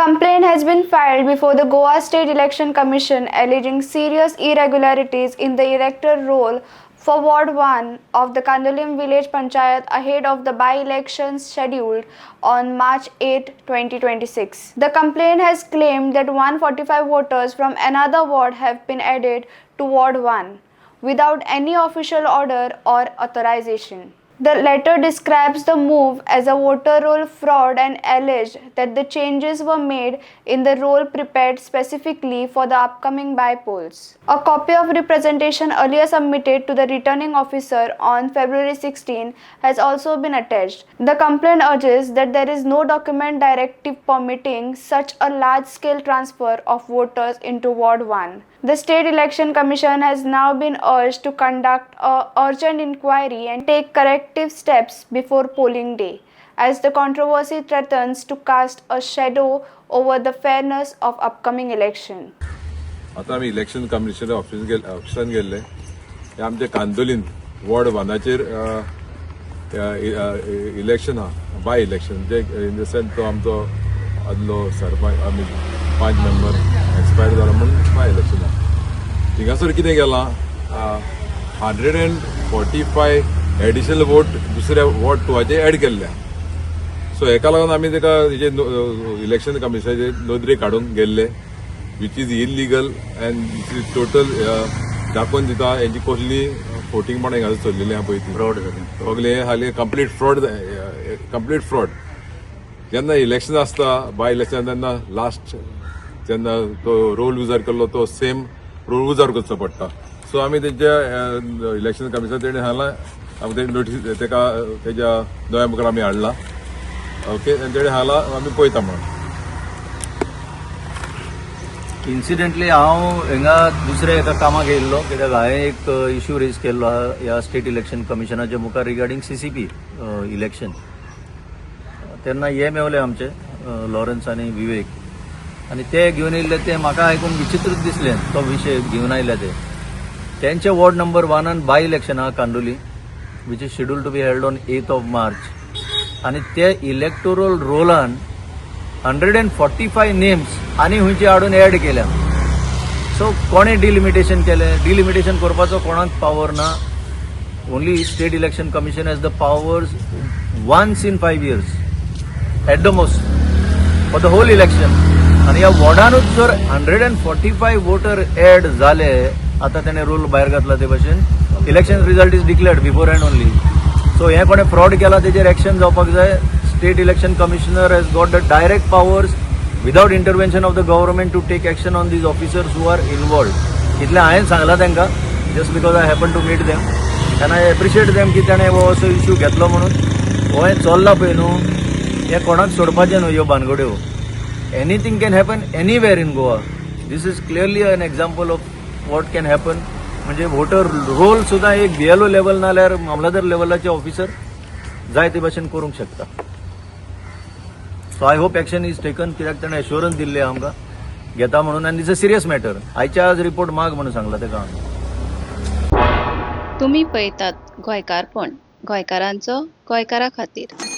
complaint has been filed before the Goa State Election Commission alleging serious irregularities in the elector roll for Ward 1 of the Kandolim Village Panchayat ahead of the by-elections scheduled on March 8, 2026. The complaint has claimed that 145 voters from another ward have been added to Ward 1 without any official order or authorization. The letter describes the move as a voter roll fraud and alleged that the changes were made in the roll prepared specifically for the upcoming by-polls. A copy of representation earlier submitted to the returning officer on February 16 has also been attached. The complaint urges that there is no document directive permitting such a large-scale transfer of voters into Ward 1. The State Election Commission has now been urged to conduct an urgent inquiry and take corrective steps before polling day, as the controversy threatens to cast a shadow over the fairness of upcoming election. आता आम्ही election commissioner ऑफिसान गेल्ले हे आमचे Candolim ward 1चेर election हा by election जे in the sense तो आमचो आदलो सरपंच आमी 5 मेंबर एक्सपायर जाला म्हणून बाय इलेक्शन हा थिंगासर कितें केलां 145 एडिशनल वोट दुसऱ्या वॉर्ड 2चे एड केल्ले सो हेका लागून आमी तेका हेजे इलेक्शन कमिशनाचे नोंदणी काडूंक गेल्ले which is illegal and this is total दाखोवन दिता हेंची कसली फोटिंग पण हांगा चल्लेली आहा पळय ती फ्रॉड सगळे हाली कंप्लीट फ्रॉड जेन्ना इलेक्शन आसता बाय इलेक्शन तेन्ना लास्ट जेन्ना तो रोल उजार केल्लो तो सेम रोल उजार करचो पडटा सो आमी तेंच्या इलेक्शन कमिशनर तेणें सांगलां आमी तेणी नोटीस तेका तेज्या दोया मुखार आमी हाडला ओके आनी तेणें सांगलां आमी पळयता म्हणून इन्सिडेंटली हांव हिंगा दुसऱ्या एका कामाक येयल्लो कित्याक हांवें एक इश्यू रेज केल्लो आहा ह्या स्टेट इलेक्शन कमिशनाच्या मुखार रिगार्डींग CCP इलेक्शन तेन्ना हे मेवले आमचे लॉरन्स आनी विवेक आनी ते घेवन येयल्ले ते म्हाका आयकून विचित्रच दिसलें तो विशय घेवन आयले ते तेंचे वॉर्ड नंबर 1 बाय इलेक्शन आहा Candolim which is scheduled to be held on 8th of March आनी ते इलेक्टोरल रोलान 145 नेम्स आनी हुंयचे हाडून एड केल्या सो कोणे डिलिमिटेशन केलें डिलिमिटेशन करपाचो कोणाक पावर ना only state election commission has the powers once in 5 years at the most for the whole election आनी ह्या वॉर्डानूच जर 145 वोटर एड जाले आतां तेणें रूल भायर घातला ते भशेन election result is declared before hand only so हे कोणे फ्रॉड केला तेजेर एक्शन जावपाक जाय State Election Commissioner has got the direct powers without intervention of the government to take action on these officers who are involved. इतलें हांवें सांगलां तांकां just because I happen to meet them and I appreciate them की ताणें हो असो issue घेतलो म्हणून हो हें चल्लां पळय न्हू हें कोणाक सोडपाचें न्हू ह्यो भानगड्यो anything can happen anywhere in Goa this is clearly an example of what can happen म्हणजे वोटर रोल सुद्दां एक BLO लेवल नाल्यार मामलादार लेवलाचे ऑफिसर जाय ते भशेन करूंक शकता so I hope action is taken कित्याक ताणें एश्युरन्स दिल्ले आमकां घेता म्हणून आनी इट्स अ सिरियस मॅटर आयच्या आज रिपोर्ट माग म्हणून सांगला तेका तुम्ही पळयतात गोंयकारपण गोंयकारांचो गोंयकारा खातीर